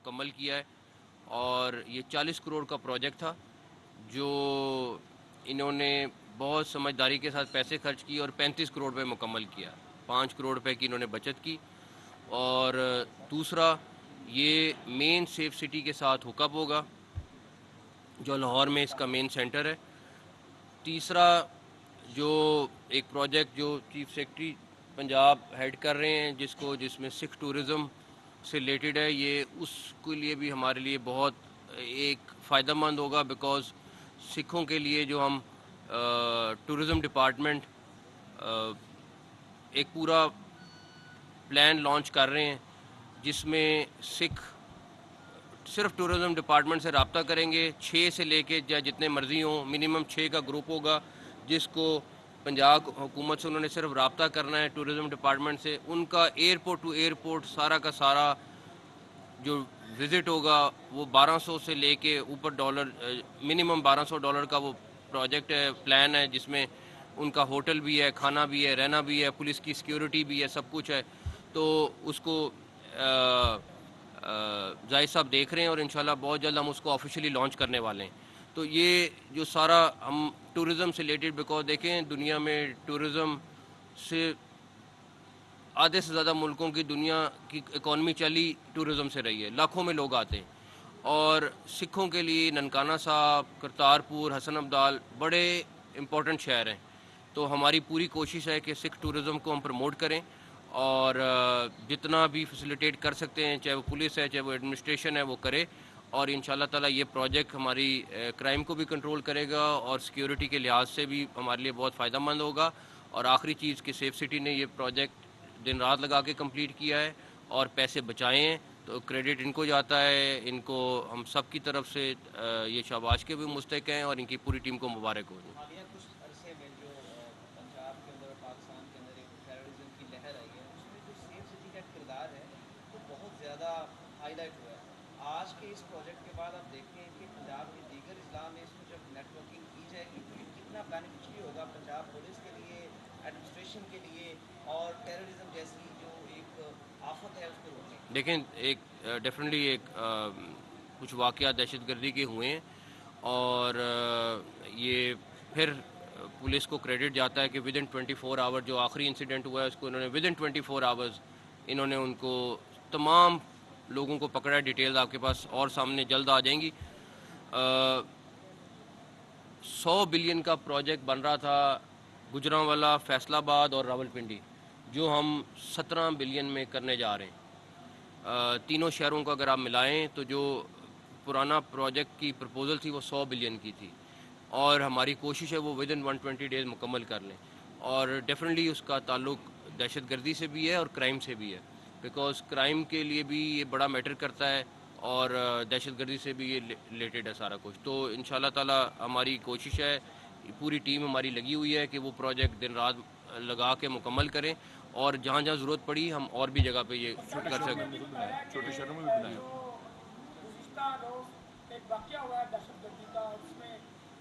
مکمل کیا ہے، اور یہ 40 کروڑ کا پروجیکٹ تھا جو انہوں نے بہت سمجھداری کے ساتھ پیسے خرچ کی اور 35 کروڑ پہ مکمل کیا، 5 کروڑ روپے کی انہوں نے بچت کی۔ اور دوسرا، یہ مین سیف سٹی کے ساتھ ہک اپ ہوگا جو لاہور میں اس کا مین سینٹر ہے۔ تیسرا، جو ایک پروجیکٹ جو چیف سیکرٹری پنجاب ہیڈ کر رہے ہیں جس میں سکھ ٹورزم سے ریلیٹڈ ہے، یہ اس کے لیے بھی ہمارے لیے بہت ایک فائدہ مند ہوگا، بیکاز سکھوں کے لیے جو ہم ٹورزم ڈپارٹمنٹ ایک پورا پلان لانچ کر رہے ہیں جس میں سکھ صرف ٹورزم ڈپارٹمنٹ سے رابطہ کریں گے، 6 سے لے کے یا جتنے مرضی ہوں، منیمم 6 کا گروپ ہوگا جس کو پنجاب حکومت سے انہوں نے صرف رابطہ کرنا ہے ٹورزم ڈپارٹمنٹ سے۔ ان کا ایئرپورٹ ٹو ایئرپورٹ سارا کا سارا جو وزٹ ہوگا وہ 1200 سے لے کے اوپر ڈالر، منیمم $1200 کا وہ پروجیکٹ ہے، پلان ہے، جس میں ان کا ہوٹل بھی ہے، کھانا بھی ہے، رہنا بھی ہے، پولیس کی سیکیورٹی بھی ہے، سب کچھ ہے۔ تو اس کو زاہد صاحب دیکھ رہے ہیں اور انشاءاللہ بہت جلد ہم اس کو آفیشیلی لانچ کرنے والے ہیں۔ تو یہ جو سارا ہم ٹورزم سے ریلیٹڈ، بیکاز دیکھیں دنیا میں ٹورزم سے آدھے سے زیادہ ملکوں کی دنیا کی اکانومی چلی ٹورزم سے رہی ہے، لاکھوں میں لوگ آتے ہیں، اور سکھوں کے لیے ننکانہ صاحب، کرتارپور، حسن ابدال بڑے امپورٹنٹ شہر ہیں۔ تو ہماری پوری کوشش ہے کہ سکھ ٹورزم کو ہم پروموٹ کریں، اور جتنا بھی فیسیلیٹیٹ کر سکتے ہیں، چاہے وہ پولیس ہے، چاہے وہ ایڈمنسٹریشن ہے، وہ کرے، اور انشاءاللہ تعالیٰ یہ پروجیکٹ ہماری کرائم کو بھی کنٹرول کرے گا اور سیکیورٹی کے لحاظ سے بھی ہمارے لیے بہت فائدہ مند ہوگا۔ اور آخری چیز کہ سیف سٹی نے یہ پروجیکٹ دن رات لگا کے کمپلیٹ کیا ہے اور پیسے بچائے ہیں، تو کریڈٹ ان کو جاتا ہے، ان کو ہم سب کی طرف سے یہ شاباش کے بھی مستحق ہیں، اور ان کی پوری ٹیم کو مبارک ہو۔ حالیہ کچھ عرصے میں جو پنجاب کے اندر اور پاکستان کے اندر ایک ٹیررزم کی لہر آئی ہے، اس میں جو سیف سٹی کا کردار ہے وہ بہت زیادہ ہائی لائٹ ہوا ہے۔ آج کے اس پروجیکٹ کے بعد آپ دیکھتے ہیں کہ پنجاب کے دیگر اضلاع میں اس کو جب نیٹ ورکنگ کی جائے گی تو یہ کتنا بینیفیشری ہوگا پنجاب پولیس کے لیے، ایڈمنسٹریشن کے لیے، اور ٹیررزم جیسی جو ایک آفت ہے اس کو روکنے کے لیے۔ دیکھیں، ایک ڈیفینیٹلی ایک کچھ واقعات دہشت گردی کے ہوئے ہیں، اور یہ پھر پولیس کو کریڈٹ جاتا ہے کہ ود ان 24 آور جو آخری انسیڈنٹ ہوا ہے اس کو انہوں نے ود ان 24 آورز انہوں نے ان کو تمام لوگوں کو پکڑا ہے۔ ڈیٹیلز آپ کے پاس اور سامنے جلد آ جائیں گی۔ 100 بلین کا پروجیکٹ بن رہا تھا گجرانوالہ، فیصل آباد اور راولپنڈی، جو ہم 17 بلین میں کرنے جا رہے ہیں۔ تینوں شہروں کو اگر آپ ملائیں تو جو پرانا پروجیکٹ کی پرپوزل تھی وہ 100 بلین کی تھی، اور ہماری کوشش ہے وہ ود ان 120 ڈیز مکمل کر لیں۔ اور ڈیفینیٹلی اس کا تعلق دہشت گردی سے بھی ہے اور کرائم سے بھی ہے، بیکاز کرائم کے لیے بھی یہ بڑا میٹر کرتا ہے، اور دہشت گردی سے بھی یہ ریلیٹڈ ہے سارا کچھ۔ تو انشاءاللہ تعالی ہماری کوشش ہے، پوری ٹیم ہماری لگی ہوئی ہے کہ وہ پروجیکٹ دن رات لگا کے مکمل کریں، اور جہاں جہاں ضرورت پڑی ہم اور بھی جگہ پہ یہ شوٹ کر سکیں۔ چھوٹے شہروں میں بھی بنایا گزشتہ روز ایک واقعہ ہوا ہے دہشت گردی کا، اس میں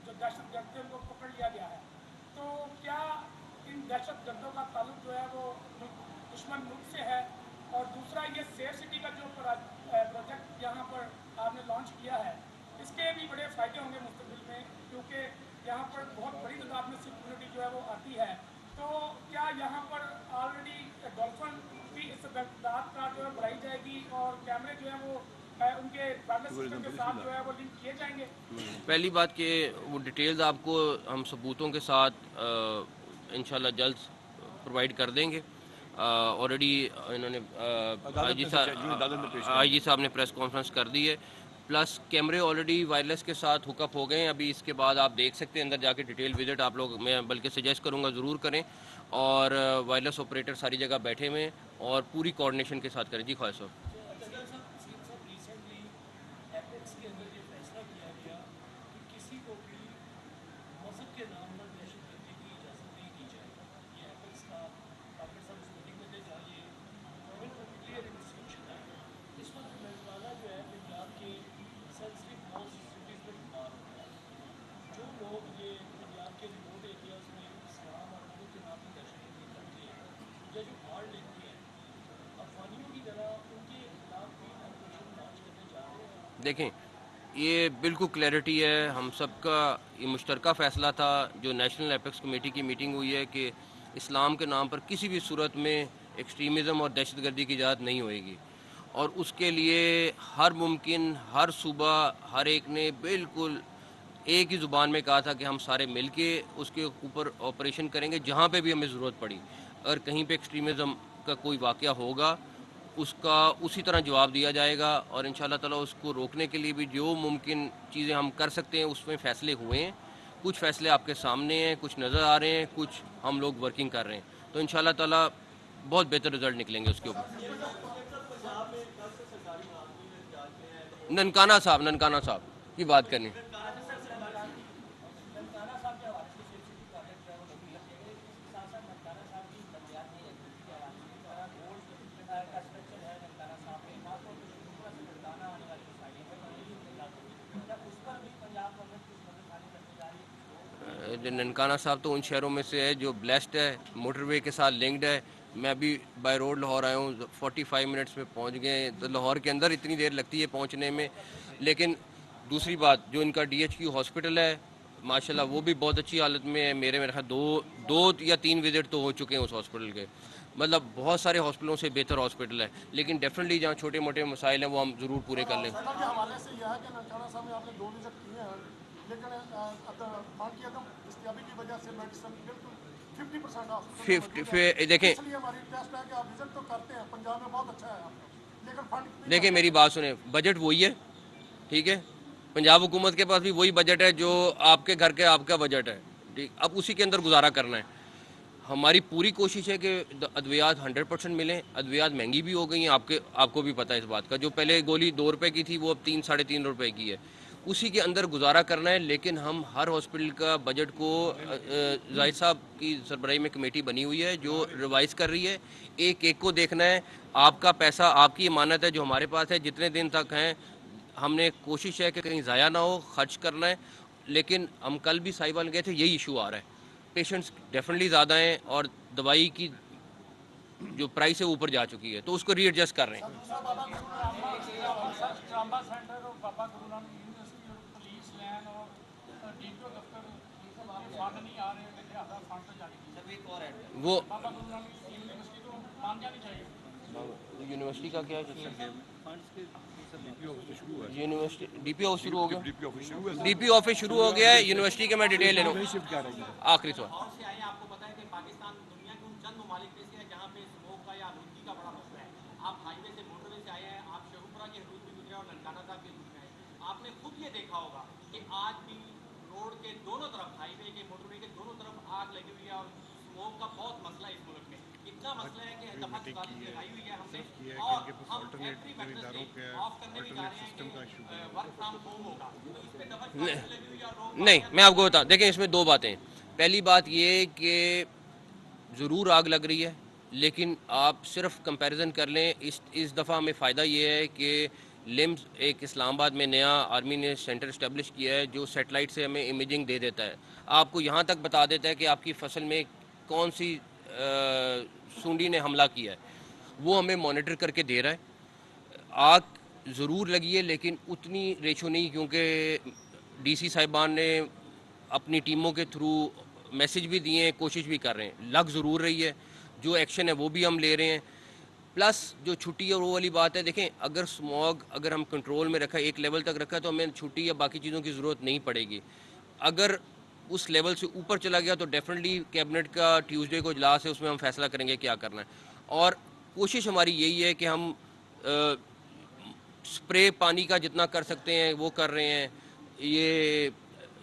جو دہشت گردیوں کو پکڑ لیا گیا ہے، تو کیا ان دہشت گردوں کا تعلق جو ہے وہ دشمن ملک سے ہے؟ اور دوسرا، یہ سیف سٹی کا جو پروجیکٹ یہاں پر آپ نے لانچ کیا ہے، اس کے بھی بڑے فائدے ہوں گے مستقبل میں، کیونکہ یہاں پر بہت بڑی تعداد میں سکھ کمیونٹی جو ہے وہ آتی ہے، تو کیا یہاں پر آلریڈی ڈولفن کی استعداد کا جو ہے بڑھائی جائے گی اور کیمرے جو ہیں وہ ان کے وائرلیس سسٹم کے ساتھ جو ہے وہ لنک کیے جائیں گے؟ پہلی بات کہ وہ ڈیٹیلز آپ کو ہم ثبوتوں کے ساتھ انشاءاللہ جلد پرووائڈ کر دیں گے۔ آلریڈی انہوں نے آئی جی صاحب نے پریس کانفرنس کر دی ہے، پلس کیمرے آلریڈی وائرلیس کے ساتھ ہک اپ ہو گئے ہیں۔ ابھی اس کے بعد آپ دیکھ سکتے ہیں اندر جا کے ڈیٹیل وزٹ آپ لوگ، میں بلکہ سجیسٹ کروں گا ضرور کریں، اور وائرلیس آپریٹر ساری جگہ بیٹھے ہوئے ہیں اور پوری کوآرڈینیشن کے ساتھ کریں۔ جی خواہش صاحب۔ صاحب ریسنٹلی ایپیکس کے اندر یہ فیصلہ کیا گیا کہ کسی کو بھی مذہب کے نام پر دہشت گردی کی اجازت نہیں دی جائے گی۔ یہ ایپیکس کا ڈاکٹر صاحب اس میٹنگ میں تھے جہاں یہ بالکل کلیئر انسٹرکشن ہے۔ اس وقت مرزبانہ جو ہے پنجاب کے سینسٹیو موسٹ سٹیز میں شمار ہوتا ہے۔ جو لوگ یہ پنجاب کے ریموٹ ایریاز میں اسلام اور ملک کے نام پر دہشت گردی کرتے ہیں یا جو بھاڑ لیتے ہیں، افغانیوں کی طرح ان کے देखें, ये बिल्कुल क्लैरिटी है, हम सबका ये मुश्तरका फ़ैसला था जो नेशनल एपेक्स कमेटी की मीटिंग हुई है कि इस्लाम के नाम पर किसी भी सूरत में एक्सट्रीमिज़म और दहशतगर्दी की इजाज़त नहीं होएगी, और उसके लिए हर मुमकिन हर सूबा हर एक ने बिल्कुल एक ही ज़ुबान में कहा था कि हम सारे मिल के उसके ऊपर ऑपरेशन करेंगे जहाँ पे भी हमें ज़रूरत पड़ी। अगर कहीं पे एक्सट्रीमिज़म का कोई वाक़या होगा, उसका उसी तरह जवाब दिया जाएगा, और इंशाअल्लाह ताला उसको रोकने के लिए भी जो मुमकिन चीज़ें हम कर सकते हैं उसमें फ़ैसले हुए हैं। कुछ फ़ैसले आपके सामने हैं, कुछ नज़र आ रहे हैं, कुछ हम लोग वर्किंग कर रहे हैं। तो इंशाअल्लाह ताला बहुत बेहतर रिज़ल्ट निकलेंगे उसके ऊपर। ननकाना साहब की बात करनी। ननकाना साहब तो उन शहरों में से है जो ब्लेस्ड है, मोटरवे के साथ लिंक्ड है। मैं अभी बाय रोड लाहौर आया हूँ, 45 मिनट्स में पहुँच गए। तो लाहौर के अंदर इतनी देर लगती है पहुँचने में। लेकिन दूसरी बात, जो इनका DHQ हॉस्पिटल है माशाल्लाह वो भी बहुत अच्छी हालत में है। मेरे ख्याल दो या 3 विज़िट तो हो चुके हैं उस हॉस्पिटल के। मतलब बहुत सारे हॉस्पिटलों से बेहतर हॉस्पिटल है, लेकिन डेफिनेटली जहाँ छोटे मोटे मसाइल हैं वो हम ज़रूर पूरे कर लें। के हवाले से यह है कि ननकाना साहब में आपने 2 विजिट किए हैं, लेकिन बाकी अदम इस्तियाबी की वजह से मेडिसिन बिल्कुल 50% हॉस्पिटल देखें, इसलिए हमारी रिक्वेस्ट है कि आप विजिट तो करते हैं, पंजाब में बहुत अच्छा है आपका, लेकिन फंड देखिए मेरी बात सुने, बजट वही है, ठीक है। पंजाब हुकूमत के पास भी वही बजट है जो आपके घर के आपका बजट है, ठीक। अब उसी के अंदर गुजारा करना है। हमारी पूरी कोशिश है कि अद्वियात 100% मिलें। अद्वियात महंगी भी हो गई हैं, आपको भी पता है इस बात का। जो पहले गोली 2 रुपए की थी वो अब 3 साढ़े 3 रुपए की है। उसी के अंदर गुजारा करना है, लेकिन हम हर हॉस्पिटल का बजट को जाहिद साहब की सरबराही में कमेटी बनी हुई है जो रिवाइज़ कर रही है। एक एक को देखना है। आपका पैसा आपकी अमानत है जो हमारे पास है, जितने दिन तक हैं हमने कोशिश है कि कहीं ज़ाया ना हो, खर्च करना है। लेकिन हम कल भी साहिवाल गए थे, यही इशू आ रहा है। पेशेंट्स डेफिनेटली ज़्यादा हैं और दवाई की जो प्राइस है ऊपर जा चुकी है, तो उसको रीएडजस्ट कर रहे हैं। ट्रामा सेंटर और बाबा गुरु नानक यूनिवर्सिटी और पुलिस लाइन और DPO दफ्तर फंड नहीं आ रहे, लिहाजा फंड तो जाने की एक और ऐड वो बाबा गुरु नानक यूनिवर्सिटी तो मान जानी चाहिए। यूनिवर्सिटी का क्या है? यूनिवर्सिटी DPO ऑफिस शुरू हो गया। DPO ऑफिस शुरू हो गया है। यूनिवर्सिटी के मैं डिटेल ले लूँ। आखिरी सवाल, से आए हैं, आपको पता है कि पाकिस्तान दुनिया के उन चंद ममालिक में से है जहाँ पे स्मोक का या आलूदगी का बड़ा मसला है। आप हाईवे से मोटरवे से आए हैं, आप शेखुपुरा के हदूद में गुजरे और ननकाना साहब के हदूद में आए। आपने खुद ये देखा होगा कि आज भी रोड के दोनों तरफ, हाईवे के मोटरवे के दोनों तरफ आग लगी हुई है और स्मोक का बहुत मसला है इस मुल्क में। इतना मसला है कि दफा 44 लगाई हुई है हमने, और हम एवरी वेडनेसडे ऑफ करने भी जा रहे हैं कि वर्क फ्रॉम होम होगा। तो इस पे दफा 44 लगी हुई है और लोग नहीं मैं आपको बता, देखें इसमें 2 बातें। पहली बात ये कि ज़रूर आग लग रही है, लेकिन आप सिर्फ कंपैरिजन कर लें। इस दफ़ा हमें फ़ायदा ये है कि लिम्स एक इस्लामाबाद में नया आर्मी ने सेंटर इस्टेब्लिश किया है जो सेटेलाइट से हमें इमेजिंग दे देता है। आपको यहाँ तक बता देता है कि आपकी फसल में कौन सी सूंडी ने हमला किया है, वो हमें मॉनिटर करके दे रहा है। आग ज़रूर लगी है, लेकिन उतनी रेशो नहीं, क्योंकि DC साहिबान ने अपनी टीमों के थ्रू मैसेज भी दिए हैं, कोशिश भी कर रहे हैं। लग ज़रूर रही है, जो एक्शन है वो भी हम ले रहे हैं। प्लस जो छुट्टी और वो वाली बात है, देखें अगर स्मॉग अगर हम कंट्रोल में रखा, एक लेवल तक रखा, तो हमें छुट्टी या बाकी चीज़ों की ज़रूरत नहीं पड़ेगी। अगर उस लेवल से ऊपर चला गया तो डेफिनेटली कैबिनेट का ट्यूसडे को इजलास है, उसमें हम फैसला करेंगे क्या करना है। और कोशिश हमारी यही है कि हम स्प्रे पानी का जितना कर सकते हैं वो कर रहे हैं। ये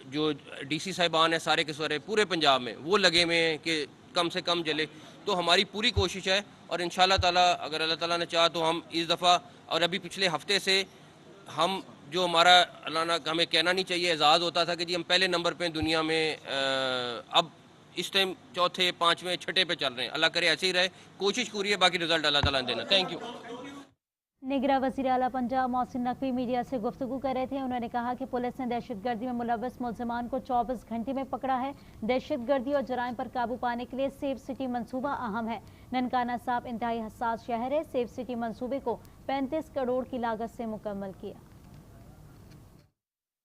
जो DC साहिबान है सारे के सारे पूरे पंजाब में वो लगे हुए हैं कि कम से कम जले। तो हमारी पूरी कोशिश है, और इंशाल्लाह ताला अगर अल्लाह ताला ने चाहा तो हम इस दफ़ा, और अभी पिछले हफ्ते से हम जो हमारा अल्लाह हमें कहना नहीं चाहिए, एजाज़ होता था कि जी हम पहले नंबर पे दुनिया में, अब इस टाइम चौथे 5वें 6ठे पे चल रहे हैं। अल्लाह करे ऐसे ही रहे, कोशिश पूरी है, बाकी रिजल्ट अल्लाह ताला ने देना। Thank you. निगरान वज़ीर आला पंजाब मोहसिन नकवी मीडिया से गुफ्तगू कर रहे थे। उन्होंने कहा कि पुलिस ने दहशतगर्दी में मुलव्वस मुलज़मान को 24 घंटे में पकड़ा है। दहशतगर्दी और जराइम पर काबू पाने के लिए सेफ सिटी मंसूबा अहम है। ननकाना साहब इंतहाई हसास शहर है। सेफ सिटी मंसूबे को 35 करोड़ की लागत से मुकम्मल किया।